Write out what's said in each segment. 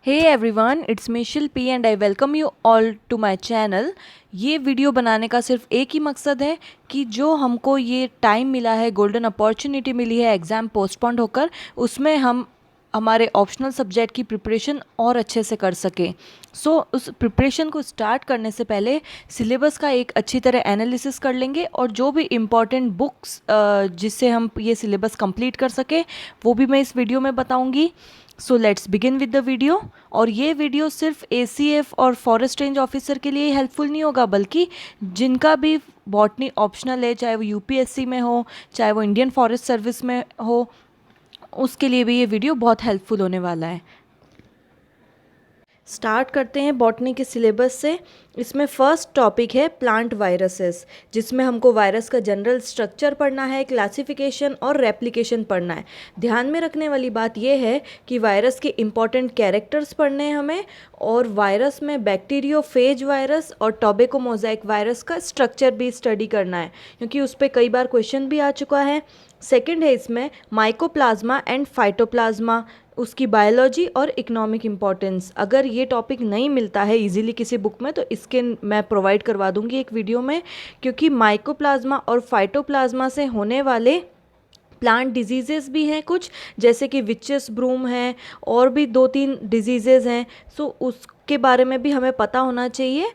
Hey everyone, it's me Shilpi and I welcome you all to my channel. ये video बनाने का सिर्फ एक ही मकसद है कि जो हमको ये टाइम मिला है, गोल्डन अपॉर्चुनिटी मिली है एग्ज़ाम पोस्टपोन्ड होकर, उसमें हम हमारे ऑप्शनल सब्जेक्ट की प्रिपरेशन और अच्छे से कर सकें। उस प्रिपरेशन को स्टार्ट करने से पहले सिलेबस का एक अच्छी तरह एनालिसिस कर लेंगे और जो भी इम्पॉर्टेंट बुक्स जिससे हम ये सिलेबस कंप्लीट कर सकें वो भी मैं इस वीडियो में बताऊंगी। So let's begin with the video. और ये वीडियो सिर्फ एसीएफ और फॉरेस्ट रेंज ऑफिसर के लिए हेल्पफुल नहीं होगा, बल्कि जिनका भी बॉटनी ऑप्शनल है, चाहे वो यूपीएससी में हो, चाहे वो इंडियन फॉरेस्ट सर्विस में हो, उसके लिए भी ये वीडियो बहुत हेल्पफुल होने वाला है। स्टार्ट करते हैं बॉटनी के सिलेबस से। इसमें फर्स्ट टॉपिक है प्लांट वायरसेस, जिसमें हमको वायरस का जनरल स्ट्रक्चर पढ़ना है, क्लासिफिकेशन और रेप्लिकेशन पढ़ना है। ध्यान में रखने वाली बात यह है कि वायरस के इम्पॉर्टेंट कैरेक्टर्स पढ़ने हैं हमें, और वायरस में बैक्टीरियोफेज वायरस और टोबैको मोज़ेक वायरस का स्ट्रक्चर भी स्टडी करना है, क्योंकि उस पर कई बार क्वेश्चन भी आ चुका है। सेकेंड है इसमें माइकोप्लाज्मा एंड फाइटोप्लाज्मा, उसकी बायोलॉजी और इकोनॉमिक इम्पॉर्टेंस। अगर ये टॉपिक नहीं मिलता है इजीली किसी बुक में तो इसके मैं प्रोवाइड करवा दूंगी एक वीडियो में, क्योंकि माइकोप्लाज्मा और फाइटोप्लाज्मा से होने वाले प्लांट डिजीज़ेस भी हैं कुछ, जैसे कि विचेस ब्रूम है और भी 2-3 डिजीज़ेज़ हैं। उसके बारे में भी हमें पता होना चाहिए।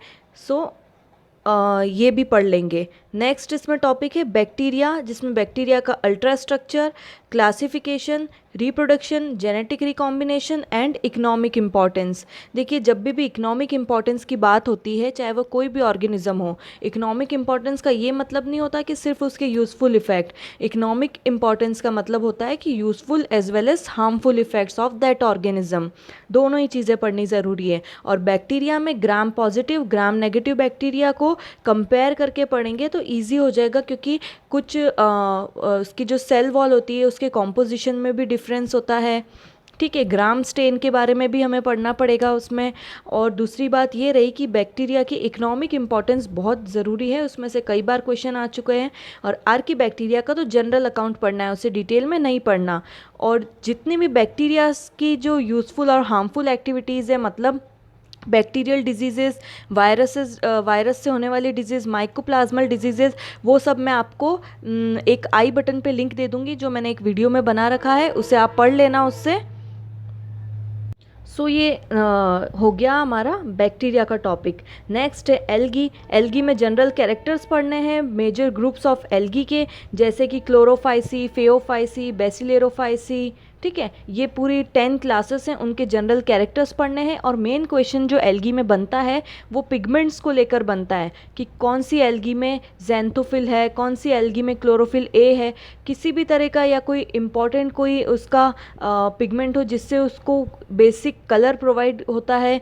ये भी पढ़ लेंगे। नेक्स्ट इसमें टॉपिक है बैक्टीरिया, जिसमें बैक्टीरिया का ultra structure, classification, reproduction, genetic recombination and economic importance. देखिए, जब भी इकोनॉमिक इम्पॉर्टेंस की बात होती है, चाहे वो कोई भी ऑर्गेनिज्म हो, इकोनॉमिक इम्पॉर्टेंस का ये मतलब नहीं होता कि सिर्फ उसके यूज़फुल इफ़ेक्ट। इकोनॉमिक इम्पॉर्टेंस का मतलब होता है कि useful as well as harmful effects of that organism, दोनों ही चीज़ें पढ़नी ज़रूरी है। और बैक्टीरिया में gram positive gram negative bacteria को कंपेयर करके पढ़ेंगे तो ईजी हो जाएगा, क्योंकि कुछ उसकी जो सेल वॉल होती है उसके कॉम्पोजिशन में भी डिफरेंस होता है। ठीक है, ग्राम स्टेन के बारे में भी हमें पढ़ना पड़ेगा उसमें। और दूसरी बात ये रही कि बैक्टीरिया की इकोनॉमिक इम्पॉर्टेंस बहुत ज़रूरी है, उसमें से कई बार क्वेश्चन आ चुके हैं। और आर्की बैक्टीरिया का तो जनरल अकाउंट पढ़ना है, उसे डिटेल में नहीं पढ़ना। और जितनी भी बैक्टीरिया की जो यूज़फुल और हार्मफुल एक्टिविटीज़ है, मतलब बैक्टीरियल डिजीज़ेज़, वायरस से होने वाली डिजीज़, माइकोप्लाज्मल डिजीज़ेज़, वो सब मैं आपको एक आई बटन पे लिंक दे दूँगी जो मैंने एक वीडियो में बना रखा है, उसे आप पढ़ लेना उससे। ये हो गया हमारा बैक्टीरिया का टॉपिक। नेक्स्ट है एल्गी। एल्गी में जनरल कैरेक्टर्स पढ़ने हैं मेजर ग्रुप्स ऑफ एल्गी के, जैसे कि क्लोरोफाइसी, फेओफाइसी, बेसिलेरोफाइसी। ठीक है, ये पूरी 10 क्लासेस हैं, उनके जनरल कैरेक्टर्स पढ़ने हैं। और मेन क्वेश्चन जो एल्गी में बनता है वो पिगमेंट्स को लेकर बनता है, कि कौन सी एल्गी में ज़ैंथोफिल है, कौन सी एल्गी में क्लोरोफिल ए है, किसी भी तरह का, या कोई इम्पॉर्टेंट कोई उसका पिगमेंट हो जिससे उसको बेसिक कलर प्रोवाइड होता है।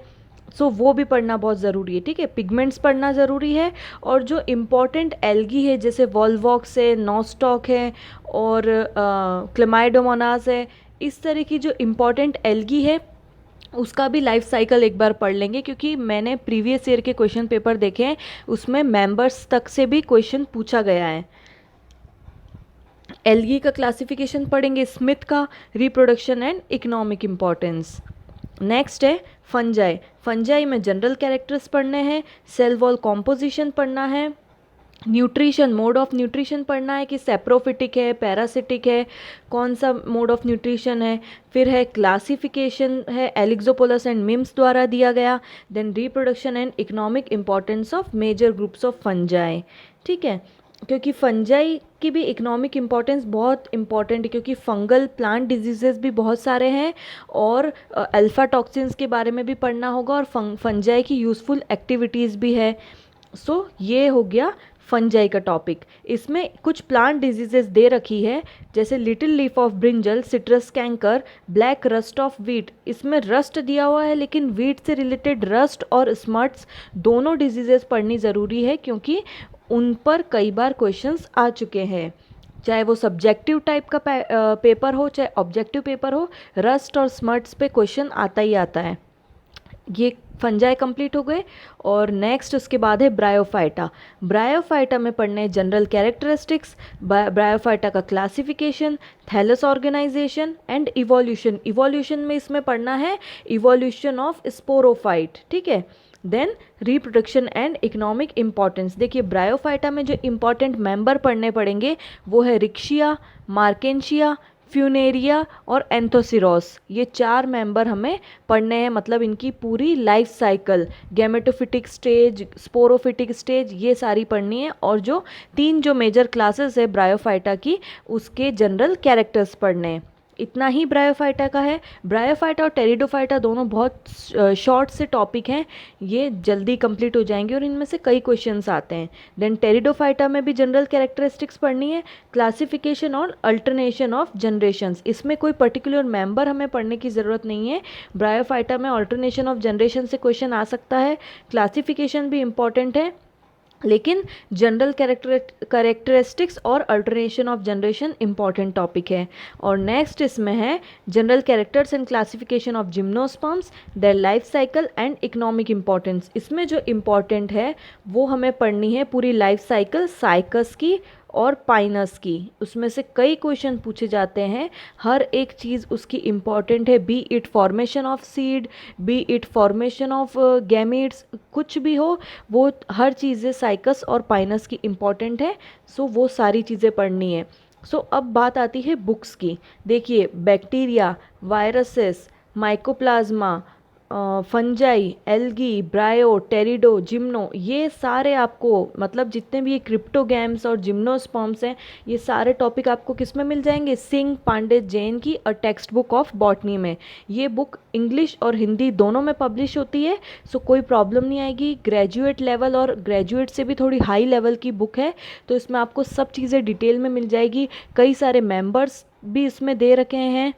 वो भी पढ़ना बहुत ज़रूरी है। ठीक है, पिगमेंट्स पढ़ना ज़रूरी है। और जो इम्पॉर्टेंट एल्गी है, जैसे वॉल्वॉक्स है, नॉस्टॉक है और क्लेमाइडोमोनास है, इस तरह की जो इम्पॉर्टेंट एल्गी है उसका भी लाइफ साइकिल एक बार पढ़ लेंगे, क्योंकि मैंने प्रीवियस ईयर के क्वेश्चन पेपर देखे हैं, उसमें मेंबर्स तक से भी क्वेश्चन पूछा गया है। एल्गी का क्लासिफिकेशन पढ़ेंगे, स्मिथ का, reproduction and economic importance. Next है फंजाई। फंजाई में जनरल कैरेक्टर्स पढ़ने हैं, सेल वॉल कॉम्पोजिशन पढ़ना है, न्यूट्रिशन, मोड ऑफ न्यूट्रिशन पढ़ना है कि सेप्रोफिटिक है, पैरासिटिक है, कौन सा मोड ऑफ न्यूट्रिशन है। फिर है क्लासिफिकेशन है एलिक्सोपोलस एंड मिम्स द्वारा दिया गया। Then reproduction and economic importance of major groups of fungi. ठीक है, क्योंकि फंजाई की भी इकोनॉमिक इम्पॉर्टेंस बहुत इम्पॉर्टेंट है, क्योंकि फंगल प्लांट डिजीजेस भी बहुत सारे हैं, और अल्फ़ा टॉक्सिन्स के बारे में भी पढ़ना होगा, और फंजाई की यूज़फुल एक्टिविटीज़ भी है। ये हो गया फंजाई का टॉपिक। इसमें कुछ प्लांट डिजीजेस दे रखी है, जैसे little leaf of brinjal, citrus canker, black rust of wheat. इसमें रस्ट दिया हुआ है, लेकिन वीट से रिलेटेड रस्ट और स्मट्स दोनों डिजीजेस पढ़नी ज़रूरी है, क्योंकि उन पर कई बार क्वेश्चंस आ चुके हैं। चाहे वो सब्जेक्टिव टाइप का पेपर हो, चाहे ऑब्जेक्टिव पेपर हो, रस्ट और स्मट्स पे क्वेश्चन आता ही आता है। ये फंजाई कंप्लीट हो गए। और नेक्स्ट उसके बाद है ब्रायोफाइटा। ब्रायोफाइटा में पढ़ने हैं जनरल कैरेक्टरिस्टिक्स, ब्रायोफाइटा का classification, thallus organisation and evolution. Evolution में इसमें पढ़ना है इवोल्यूशन ऑफ स्पोरोफाइट, ठीक है। Then reproduction and economic importance. देखिए ब्रायोफाइटा में जो इम्पॉर्टेंट मेंबर पढ़ने पड़ेंगे वो है रिक्शिया, मार्केंशिया, फ्यूनेरिया और एंथोसिरोस। ये 4 मेंबर हमें पढ़ने हैं, मतलब इनकी पूरी life cycle, gametophytic stage, sporophytic stage, ये सारी पढ़नी है। और जो 3 जो मेजर क्लासेस है ब्रायोफाइटा की, उसके जनरल कैरेक्टर्स पढ़ने हैं। इतना ही ब्रायोफाइटा का है। ब्रायोफाइटा और टेरिडोफाइटा दोनों बहुत शॉर्ट से टॉपिक हैं, ये जल्दी कंप्लीट हो जाएंगे और इनमें से कई क्वेश्चंस आते हैं। देन टेरिडोफाइटा में भी जनरल कैरेक्टरिस्टिक्स पढ़नी है, क्लासिफिकेशन और अल्टरनेशन ऑफ जनरेशंस। इसमें कोई पर्टिकुलर मेंबर हमें पढ़ने की ज़रूरत नहीं है। ब्रायोफाइटा में अल्टरनेशन ऑफ जनरेशन से क्वेश्चन आ सकता है, क्लासिफिकेशन भी इम्पॉर्टेंट है, लेकिन जनरल कैरेक्टरिस्टिक्स और alternation of generation important topic है। और नेक्स्ट इसमें है general characters and classification of gymnosperms, their life cycle and economic importance. इसमें जो इम्पॉर्टेंट है वो हमें पढ़नी है पूरी लाइफ साइकिल साइकस की और पाइनस की। उसमें से कई क्वेश्चन पूछे जाते हैं, हर एक चीज़ उसकी इम्पॉर्टेंट है, B it formation of seed, B it formation of gametes, कुछ भी हो, वो हर चीज़ें साइकस और पाइनस की इम्पॉर्टेंट है। सो वो सारी चीज़ें पढ़नी है। सो अब बात आती है बुक्स की। देखिए bacteria, viruses, mycoplasma, fungi, algae, bryo, pterido, gymno, ये सारे आपको, मतलब जितने भी ये क्रिप्टोगैम्स और जिम्नोस्पर्म्स हैं, ये सारे टॉपिक आपको किस में मिल जाएंगे, सिंह पांडे जैन की a text book of botany में। ये बुक इंग्लिश और हिंदी दोनों में पब्लिश होती है, सो कोई प्रॉब्लम नहीं आएगी। ग्रेजुएट लेवल और ग्रेजुएट से भी थोड़ी हाई लेवल की बुक है, तो इसमें आपको सब चीज़ें डिटेल में मिल जाएगी। कई सारे मेंबर्स भी इसमें दे रखे हैं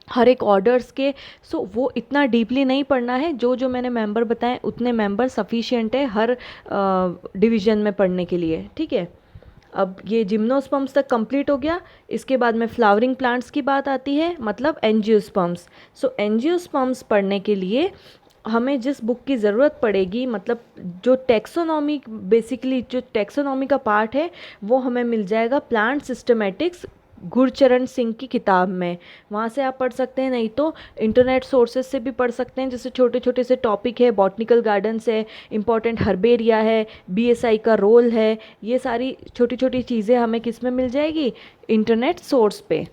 हर एक ऑर्डर्स के। सो वो इतना डीपली नहीं पढ़ना है, जो जो मैंने मेंबर बताए उतने मेंबर सफिशिएंट है हर डिवीज़न में पढ़ने के लिए, ठीक है। अब ये जिम्नोस्पर्म्स तक कंप्लीट हो गया। इसके बाद में फ्लावरिंग प्लांट्स की बात आती है, मतलब एंजियोस्पर्म्स। सो एंजियोस्पर्म्स पढ़ने के लिए हमें जिस बुक की ज़रूरत पड़ेगी, मतलब जो टेक्सोनॉमी, बेसिकली जो टेक्सोनॉमी का पार्ट है, वो हमें मिल जाएगा प्लांट सिस्टमेटिक्स गुरचरण सिंह की किताब में। वहाँ से आप पढ़ सकते हैं, नहीं तो इंटरनेट सोर्सेज से भी पढ़ सकते हैं। जैसे छोटे छोटे से टॉपिक है, बॉटनिकल गार्डन्स है, इंपॉर्टेंट हर्बेरिया है, बीएसआई का रोल है, ये सारी छोटी छोटी चीज़ें हमें किस में मिल जाएगी, इंटरनेट सोर्स पे,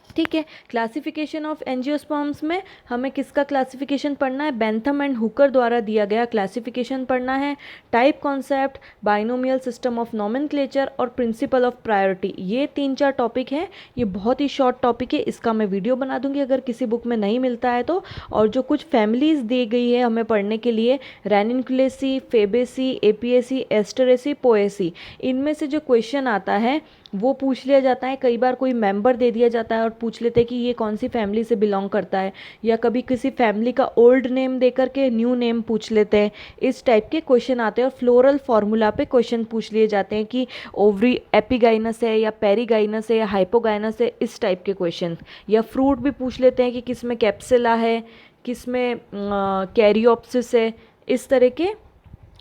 ठीक है। क्लासिफिकेशन ऑफ एंजियोस्पर्म्स में हमें किसका क्लासिफिकेशन पढ़ना है, बेंथम एंड हुकर द्वारा दिया गया क्लासिफिकेशन पढ़ना है। Type concept, binomial system of nomenclature और प्रिंसिपल ऑफ प्रायोरिटी, ये 3-4 टॉपिक हैं। ये बहुत ही शॉर्ट टॉपिक है, इसका मैं वीडियो बना दूंगी अगर किसी बुक में नहीं मिलता है तो। और जो कुछ फैमिलीज़ दी गई है हमें पढ़ने के लिए, रेनिनकुलेसी, फेबेसी, एपीएसी, एस्टरेसी, पोएसी, इनमें से जो क्वेश्चन आता है वो पूछ लिया जाता है। कई बार कोई मेंबर दे दिया जाता है और पूछ लेते हैं कि ये कौन सी फैमिली से बिलोंग करता है, या कभी किसी फैमिली का ओल्ड नेम देकर के न्यू नेम पूछ लेते हैं। इस टाइप के क्वेश्चन आते हैं। और फ्लोरल फार्मूला पे क्वेश्चन पूछ लिए जाते हैं कि ओवरी एपिगाइनस है या पेरिगाइनस है या हाइपोगाइनस है, इस टाइप के क्वेश्चन। या फ्रूट भी पूछ लेते हैं कि किस में कैप्सिला है, किस में कैरियोप्सिस है, इस तरह के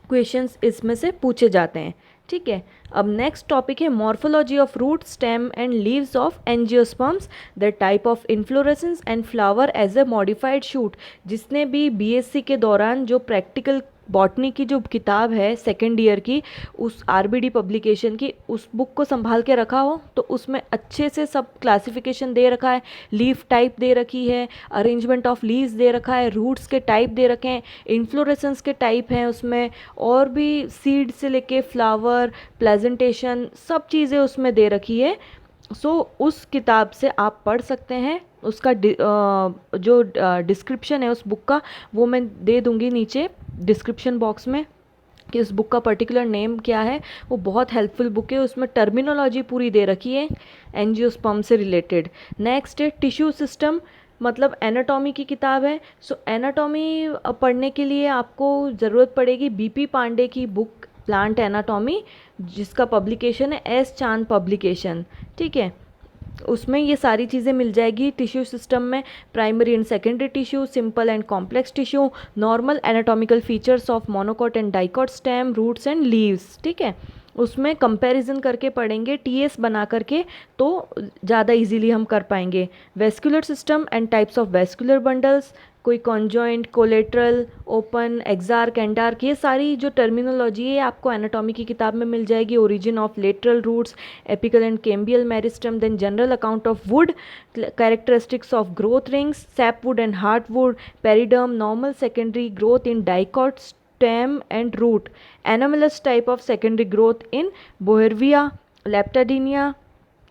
क्वेश्चंस इसमें से पूछे जाते हैं, ठीक है। अब नेक्स्ट टॉपिक है morphology of root, stem and leaves of angiosperms, the type of inflorescence and flower as a modified shoot. जिसने भी बीएससी के दौरान जो प्रैक्टिकल बॉटनी की जो किताब है सेकेंड ईयर की, उस आरबीडी पब्लिकेशन की, उस बुक को संभाल के रखा हो तो उसमें अच्छे से सब क्लासिफिकेशन दे रखा है। लीफ टाइप दे रखी है, अरेंजमेंट ऑफ लीव्स दे रखा है, रूट्स के टाइप दे रखे हैं, इन्फ्लोरेसेंस के टाइप हैं उसमें, और भी सीड से लेके फ्लावर, प्रेजेंटेशन, सब चीज़ें उसमें दे रखी है। सो उस किताब से आप पढ़ सकते हैं। उसका जो डिस्क्रिप्शन है उस बुक का, वो मैं दे दूँगी नीचे डिस्क्रिप्शन बॉक्स में कि उस बुक का पर्टिकुलर नेम क्या है। वो बहुत हेल्पफुल बुक है, उसमें टर्मिनोलॉजी पूरी दे रखी है एंजियोस्पर्म से रिलेटेड। नेक्स्ट है टिश्यू सिस्टम, मतलब एनाटॉमी की किताब है। सो एनाटॉमी पढ़ने के लिए आपको ज़रूरत पड़ेगी बीपी पांडे की बुक प्लांट एनाटॉमी, जिसका पब्लिकेशन है एस चांद पब्लिकेशन, ठीक है। उसमें ये सारी चीज़ें मिल जाएगी टिश्यू सिस्टम में, primary and secondary tissue, simple and complex tissue, normal anatomical features of monocot and dicot stem, roots and leaves, ठीक है। उसमें कंपैरिजन करके पढ़ेंगे टीएस बना करके, तो ज़्यादा इजीली हम कर पाएंगे। Vascular system and types of vascular bundles, कोई कॉन्जॉइंट, कोलेट्रल, ओपन, एक्सार्क, एंडार्क, ये सारी जो टर्मिनोलॉजी है आपको एनाटॉमी की किताब में मिल जाएगी। Origin of lateral roots, apical and cambial meristem, then general account of wood, characteristics of growth rings, sapwood and heartwood, periderm, normal secondary growth in dicot stem and root, anomalous type of secondary growth in Boervia, Leptadenia,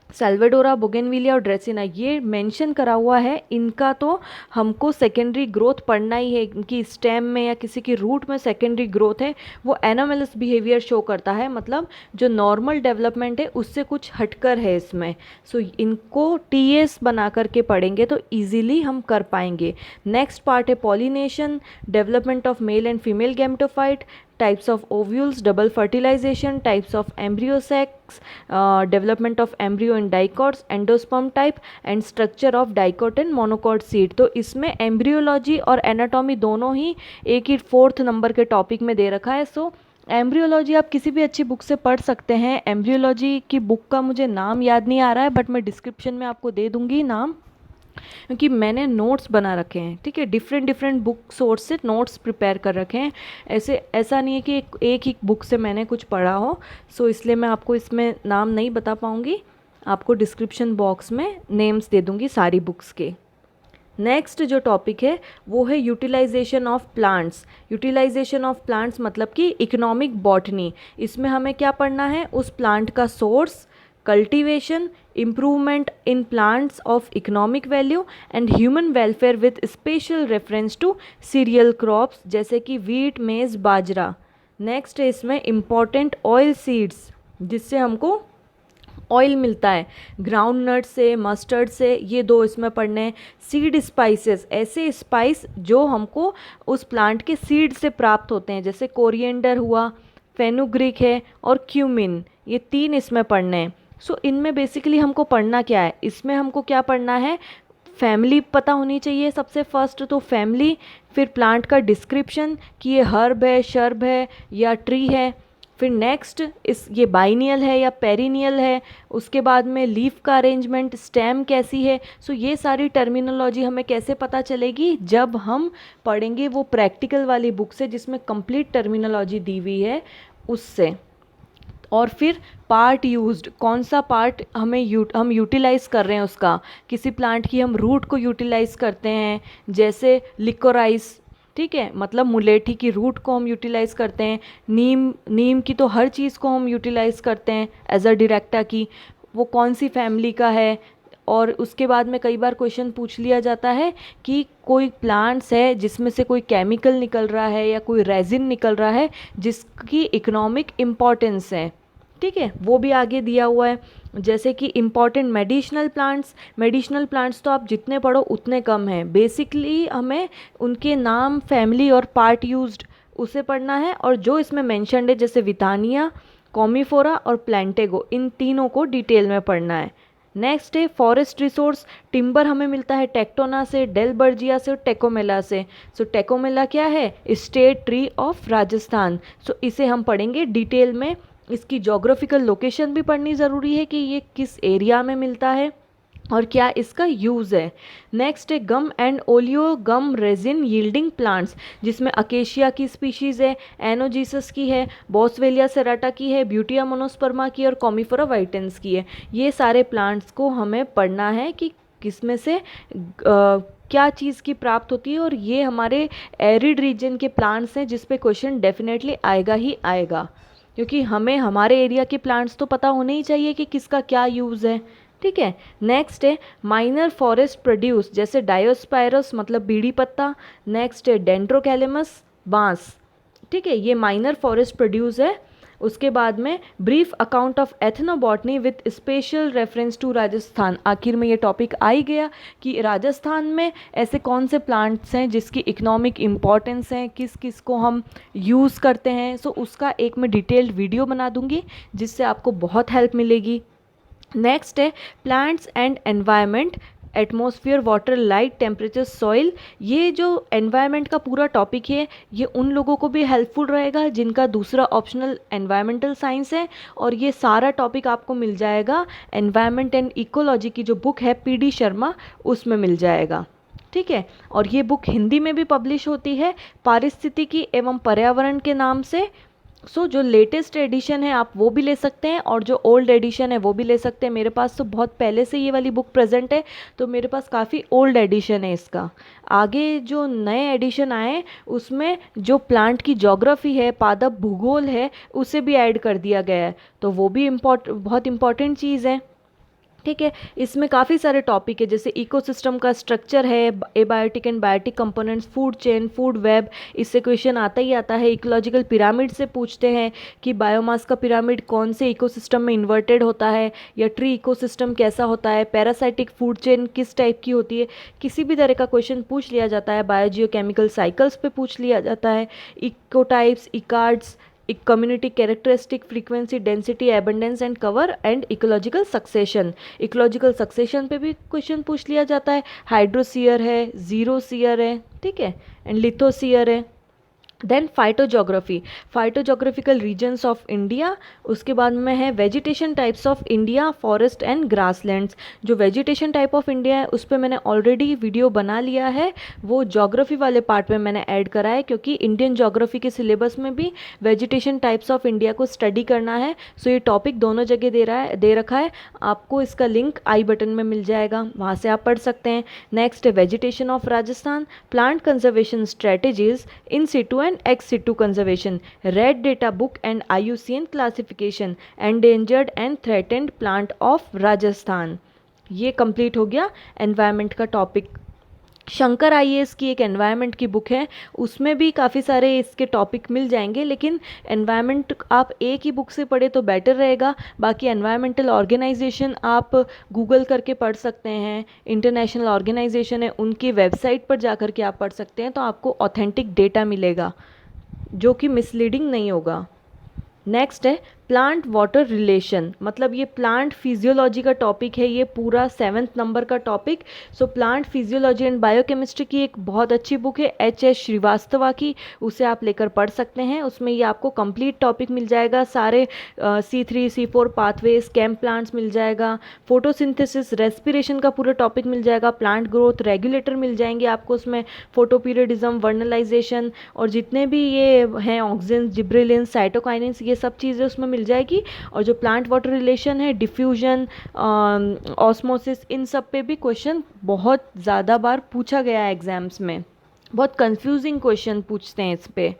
Salvadora, bougainvillea और Dracaena, ये mention करा हुआ है। इनका तो हमको secondary growth पढ़ना ही है। इनकी स्टेम में या किसी की रूट में सेकेंडरी ग्रोथ है, वो एनोमलस बिहेवियर शो करता है, मतलब जो नॉर्मल डेवलपमेंट है उससे कुछ हटकर है इसमें। सो इनको टीएस बना करके पढ़ेंगे तो ईजिली हम कर पाएंगे। नेक्स्ट पार्ट है pollination, development of male and female gametophyte, types of ovules, double fertilization, types of embryo sacs, development of embryo in dicots, endosperm type and structure of dicot and monocot seed। तो इसमें embryology और anatomy दोनों ही एक ही 4th number के topic में दे रखा है। सो embryology आप किसी भी अच्छी बुक से पढ़ सकते हैं। एम्ब्रियोलॉजी की बुक का मुझे नाम याद नहीं आ रहा है, बट मैं डिस्क्रिप्शन में आपको दे दूंगी नाम, क्योंकि मैंने नोट्स बना रखे हैं, ठीक है। डिफरेंट बुक सोर्स से नोट्स प्रिपेयर कर रखे हैं। ऐसा नहीं है कि एक ही बुक से मैंने कुछ पढ़ा हो। सो इसलिए मैं आपको इसमें नाम नहीं बता पाऊँगी, आपको डिस्क्रिप्शन बॉक्स में नेम्स दे दूँगी सारी बुक्स के। नेक्स्ट जो टॉपिक है वो है utilization of plants. Utilization of plants मतलब कि इकोनॉमिक बॉटनी। इसमें हमें क्या पढ़ना है, उस प्लांट का source, cultivation, improvement in plants of economic value and human welfare with special reference to cereal crops जैसे कि वीट, मेज, बाजरा। नेक्स्ट है इसमें इम्पॉर्टेंट ऑयल सीड्स, जिससे हमको ऑयल मिलता है, ग्राउंड नट से, मस्टर्ड से, ये 2 इसमें पढ़ने हैं। सीड स्पाइसेस, ऐसे स्पाइस जो हमको उस प्लांट के सीड से प्राप्त होते हैं, जैसे कोरिएंडर हुआ, फेनुग्रीक है और क्यूमिन, ये 3 इसमें पढ़ने हैं। सो इनमें बेसिकली हमको पढ़ना क्या है, इसमें हमको क्या पढ़ना है, फैमिली पता होनी चाहिए सबसे फर्स्ट, तो फैमिली, फिर प्लांट का डिस्क्रिप्शन कि ये हर्ब है, शर्ब है या ट्री है, फिर नेक्स्ट ये बाइनियल है या पेरिनियल है, उसके बाद में लीफ का अरेंजमेंट, स्टेम कैसी है। सो ये सारी टर्मिनोलॉजी हमें कैसे पता चलेगी, जब हम पढ़ेंगे वो प्रैक्टिकल वाली बुक से जिसमें कंप्लीट टर्मिनोलॉजी दी हुई है उससे। और फिर पार्ट यूज्ड, कौन सा पार्ट हम यूटिलाइज़ कर रहे हैं उसका, किसी प्लांट की हम रूट को यूटिलाइज़ करते हैं, जैसे लिकोराइस, ठीक है, मतलब मुलेठी की रूट को हम यूटिलाइज़ करते हैं। नीम की तो हर चीज़ को हम यूटिलाइज़ करते हैं एज अ डायरेक्टा की, वो कौन सी फैमिली का है। और उसके बाद में कई बार क्वेश्चन पूछ लिया जाता है कि कोई प्लांट्स है जिसमें से कोई केमिकल निकल रहा है या कोई रेजिन निकल रहा है जिसकी इकोनॉमिक इम्पॉर्टेंस है, ठीक है, वो भी आगे दिया हुआ है। जैसे कि इम्पॉर्टेंट मेडिसिनल प्लांट्स तो आप जितने पढ़ो उतने कम हैं। बेसिकली हमें उनके नाम, फैमिली और पार्ट यूज्ड उसे पढ़ना है, और जो इसमें मेंशन्ड है जैसे वितानिया, कॉमीफोरा और प्लांटेगो, इन तीनों को डिटेल में पढ़ना है। नेक्स्ट है फॉरेस्ट रिसोर्स। टिम्बर हमें मिलता है टेक्टोना से, डेलबर्जिया से और टेकोमेला से। सो टेकोमेला क्या है, स्टेट ट्री ऑफ राजस्थान। सो इसे हम पढ़ेंगे डिटेल में। इसकी जोग्राफिकल लोकेशन भी पढ़नी ज़रूरी है कि ये किस एरिया में मिलता है और क्या इसका यूज़ है। नेक्स्ट है gum and oleo gum resin yielding plants, जिसमें अकेशिया की स्पीशीज़ है, एनोजीसस की है, बॉसवेलिया सेराटा की है, ब्यूटिया मोनोस्पर्मा की और कॉमीफोरा वाइटेंस की है। ये सारे प्लांट्स को हमें पढ़ना है कि किसमें से क्या चीज़ की प्राप्त होती है, और ये हमारे एरिड रीजन के प्लांट्स हैं जिस पे क्वेश्चन डेफिनेटली आएगा ही आएगा, क्योंकि हमें हमारे एरिया के प्लांट्स तो पता होने ही चाहिए कि किसका क्या यूज़ है, ठीक है। नेक्स्ट है माइनर फॉरेस्ट प्रोड्यूस, जैसे डायोस्पायरस मतलब बीड़ी पत्ता। नेक्स्ट है डेंड्रोकैलेमस, बांस, ठीक है, ये माइनर फॉरेस्ट प्रोड्यूस है। उसके बाद में brief account of ethnobotany with special reference to Rajasthan. आखिर में ये टॉपिक आ ही गया कि राजस्थान में ऐसे कौन से प्लांट्स हैं जिसकी इकोनॉमिक इम्पॉर्टेंस है, किस किस को हम यूज़ करते हैं। सो उसका एक मैं डिटेल्ड वीडियो बना दूंगी जिससे आपको बहुत हेल्प मिलेगी। नेक्स्ट है plants and environment, atmosphere, water, light, temperature, soil. ये जो एनवायरनमेंट का पूरा टॉपिक है ये उन लोगों को भी हेल्पफुल रहेगा जिनका दूसरा ऑप्शनल एनवायरमेंटल साइंस है, और ये सारा टॉपिक आपको मिल जाएगा एनवायरनमेंट एंड इकोलॉजी की जो बुक है पीडी शर्मा उसमें मिल जाएगा। ठीक है, और ये बुक हिंदी में भी पब्लिश होती है पारिस्थितिकी एवं पर्यावरण के नाम से। जो लेटेस्ट एडिशन है आप वो भी ले सकते हैं और जो ओल्ड एडिशन है वो भी ले सकते हैं। मेरे पास तो बहुत पहले से ये वाली बुक प्रेजेंट है, तो मेरे पास काफ़ी ओल्ड एडिशन है इसका। आगे जो नए एडिशन आए उसमें जो प्लांट की ज्योग्राफी है, पादप भूगोल है, उसे भी ऐड कर दिया गया है, तो वो भी बहुत इम्पॉर्टेंट चीज़ है। ठीक है, इसमें काफ़ी सारे टॉपिक है जैसे इकोसिस्टम का स्ट्रक्चर है, abiotic and biotic components, food chain, food web, इससे क्वेश्चन आता ही आता है। इकोलॉजिकल पिरामिड से पूछते हैं कि बायोमास का पिरामिड कौन से इकोसिस्टम में इन्वर्टेड होता है, या ट्री इकोसिस्टम कैसा होता है, पैरासाइटिक फूड चेन किस टाइप की होती है, किसी भी तरह का क्वेश्चन पूछ लिया जाता है। बायोजियोकेमिकल साइकिल्स पे पूछ लिया जाता है, इकोटाइप्स, इकार्ड्स, एक community characteristic, frequency, density, abundance and cover and ecological succession. Ecological succession पे भी क्वेश्चन पूछ लिया जाता है। हाइड्रोसीयर है, जीरोसीयर है, ठीक है, एंड लिथोसीयर है। Then phytogeography, phytogeographical regions of India. उसके बाद में है vegetation types of India, forest and grasslands. जो वेजिटेशन टाइप ऑफ इंडिया है उस पर मैंने ऑलरेडी वीडियो बना लिया है, वो जोग्राफी वाले पार्ट में मैंने ऐड करा है, क्योंकि इंडियन जोग्राफी के सिलेबस में भी वेजिटेशन टाइप्स ऑफ इंडिया को स्टडी करना है। सो ये टॉपिक दोनों जगह दे रखा है, आपको इसका लिंक आई बटन में मिल जाएगा, वहाँ से आप पढ़ सकते हैं। नेक्स्ट है vegetation of Rajasthan, plant conservation strategies in Situ and ex situ conservation, red data book and IUCN classification, endangered and threatened plant of Rajasthan. ये कंप्लीट हो गया एनवायरनमेंट का टॉपिक। शंकर आईएएस की एक एनवायरनमेंट की बुक है, उसमें भी काफ़ी सारे इसके टॉपिक मिल जाएंगे, लेकिन एनवायरनमेंट आप एक ही बुक से पढ़े तो बेटर रहेगा। बाकी एनवायरनमेंटल ऑर्गेनाइजेशन आप गूगल करके पढ़ सकते हैं, इंटरनेशनल ऑर्गेनाइजेशन है उनकी वेबसाइट पर जा कर के आप पढ़ सकते हैं, तो आपको ऑथेंटिक डेटा मिलेगा जो कि मिसलीडिंग नहीं होगा। नेक्स्ट है प्लांट वाटर रिलेशन, मतलब ये प्लांट फिजियोलॉजी का टॉपिक है, ये पूरा 7th नंबर का topic. So plant physiology and biochemistry की एक बहुत अच्छी बुक है एच श्रीवास्तवा की, उसे आप लेकर पढ़ सकते हैं। उसमें ये आपको कंप्लीट टॉपिक मिल जाएगा, सारे C3 C4 pathways, cam plants मिल जाएगा, फोटोसिंथेसिस, रेस्पिरेशन का पूरा टॉपिक मिल जाएगा, प्लांट ग्रोथ रेगुलेटर मिल जाएंगे आपको उसमें, फोटोपीरियडिज्म, वर्नलाइजेशन, और जितने भी ये हैं ऑक्सीजन, जिब्रेलिन्स, साइटोकाइनिन्स, ये सब चीज़ें उसमें मिल जाएगी। और जो प्लांट वाटर रिलेशन है, डिफ्यूजन, ऑस्मोसिस, इन सब पे भी क्वेश्चन बहुत ज़्यादा बार पूछा गया है एग्जाम्स में, बहुत कंफ्यूजिंग क्वेश्चन पूछते हैं इस पे।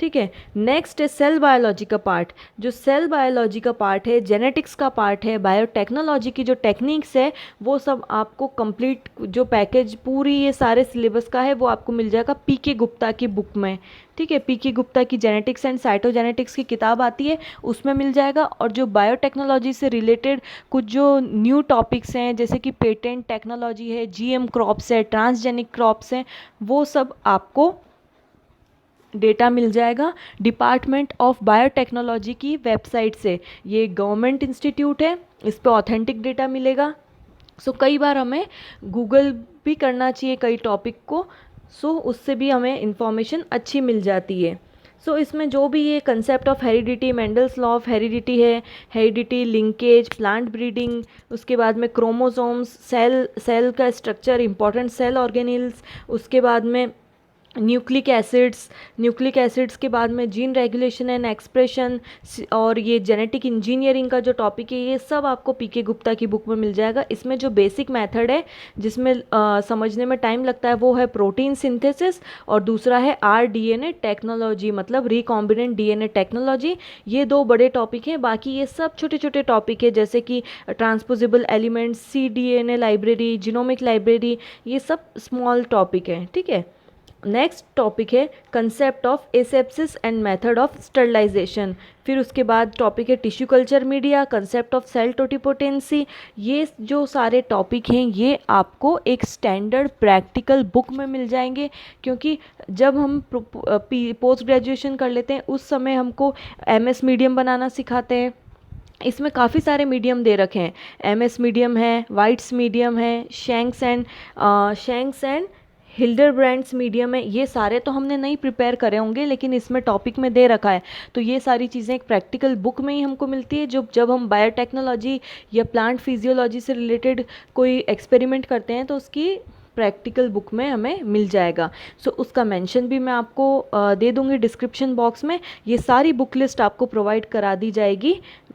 ठीक है, नेक्स्ट है सेल बायोलॉजी का पार्ट। जो सेल बायोलॉजी का पार्ट है, जेनेटिक्स का पार्ट है, बायोटेक्नोलॉजी की जो टेक्निक्स है, वो सब आपको कंप्लीट जो पैकेज पूरी ये सारे सिलेबस का है वो आपको मिल जाएगा पीके गुप्ता की बुक में। ठीक है, पीके गुप्ता की जेनेटिक्स एंड साइटोजेनेटिक्स की किताब आती है, उसमें मिल जाएगा। और जो बायोटेक्नोलॉजी से रिलेटेड कुछ जो न्यू टॉपिक्स हैं जैसे कि पेटेंट टेक्नोलॉजी है, जीएम क्रॉप्स है, ट्रांसजेनिक क्रॉप्स हैं, वो सब आपको डेटा मिल जाएगा डिपार्टमेंट ऑफ बायोटेक्नोलॉजी की वेबसाइट से। ये गवर्नमेंट इंस्टीट्यूट है, इस पर ऑथेंटिक डेटा मिलेगा। कई बार हमें गूगल भी करना चाहिए कई टॉपिक को, उससे भी हमें इंफॉर्मेशन अच्छी मिल जाती है। इसमें जो भी ये concept of heredity, Mendel's law of heredity है, हेरिडिटी, लिंकेज, प्लांट ब्रीडिंग, उसके बाद में क्रोमोसोम्स, सेल का स्ट्रक्चर, इंपॉर्टेंट सेल ऑर्गेनिल्स, उसके बाद में न्यूक्लिक एसिड्स के बाद में जीन रेगुलेशन एंड एक्सप्रेशन, और ये जेनेटिक इंजीनियरिंग का जो टॉपिक है ये सब आपको पीके गुप्ता की बुक में मिल जाएगा। इसमें जो बेसिक मेथड है जिसमें समझने में टाइम लगता है वो है प्रोटीन सिंथेसिस, और दूसरा है RDNA टेक्नोलॉजी, मतलब रिकॉम्बिनेंट DNA टेक्नोलॉजी। ये दो बड़े टॉपिक हैं, बाकी ये सब छोटे छोटे टॉपिक है जैसे कि transposable elements, cDNA library, genomic library, ये सब स्मॉल टॉपिक हैं। ठीक है, नेक्स्ट टॉपिक है concept of asepsis and method of sterilization. फिर उसके बाद टॉपिक है tissue culture media, concept of cell totipotency. ये जो सारे टॉपिक हैं ये आपको एक स्टैंडर्ड प्रैक्टिकल बुक में मिल जाएंगे, क्योंकि जब हम पोस्ट ग्रेजुएशन कर लेते हैं उस समय हमको MS मीडियम बनाना सिखाते हैं, इसमें काफ़ी सारे मीडियम दे रखे हैं, एमएस मीडियम है, वाइट्स मीडियम है, शेंक्स एंड हिल्डरब्रांड्स मीडियम है। ये सारे तो हमने नहीं प्रिपेयर करे होंगे, लेकिन इसमें टॉपिक में दे रखा है। तो ये सारी चीज़ें एक प्रैक्टिकल बुक में ही हमको मिलती है, जो जब हम बायोटेक्नोलॉजी या प्लांट फिजियोलॉजी से रिलेटेड कोई एक्सपेरिमेंट करते हैं तो उसकी प्रैक्टिकल बुक में हमें मिल जाएगा। सो उसका मेंशन भी मैं आपको दे दूँगी डिस्क्रिप्शन बॉक्स में। ये सारी बुक लिस्ट आपको प्रोवाइड करा दी जाएगी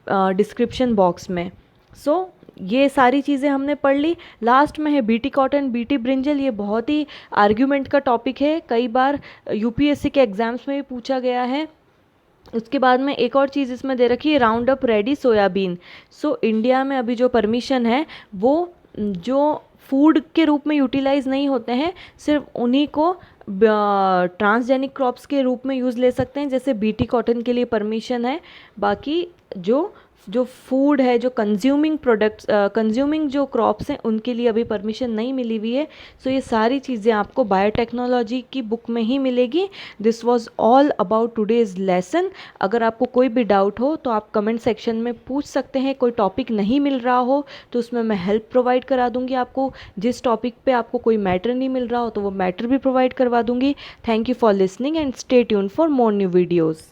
डिस्क्रिप्शन बॉक्स में। सो ये सारी चीज़ें हमने पढ़ ली। लास्ट में है बीटी कॉटन, बीटी ब्रिंजल। ये बहुत ही आर्ग्यूमेंट का टॉपिक है, कई बार यूपीएससी के एग्ज़ाम्स में भी पूछा गया है। उसके बाद में एक और चीज़ इसमें दे रखी है, round up ready soybean. So India में अभी जो परमिशन है वो जो फूड के रूप में यूटिलाइज नहीं होते हैं, सिर्फ उन्हीं को ट्रांसजेनिक क्रॉप्स के रूप में यूज़ ले सकते हैं। जैसे बीटी कॉटन के लिए परमिशन है, बाकी जो जो फूड है, जो कंज्यूमिंग प्रोडक्ट्स कंज्यूमिंग जो क्रॉप्स हैं, उनके लिए अभी परमिशन नहीं मिली हुई है। सो ये सारी चीज़ें आपको बायोटेक्नोलॉजी की बुक में ही मिलेगी। This was all about today's lesson. अगर आपको कोई भी डाउट हो तो आप कमेंट सेक्शन में पूछ सकते हैं। कोई टॉपिक नहीं मिल रहा हो तो उसमें मैं हेल्प प्रोवाइड करा दूंगी आपको। जिस टॉपिक पे आपको कोई मैटर नहीं मिल रहा हो तो वो मैटर भी प्रोवाइड करवा दूंगी। Thank you for listening and stay tuned for more new videos.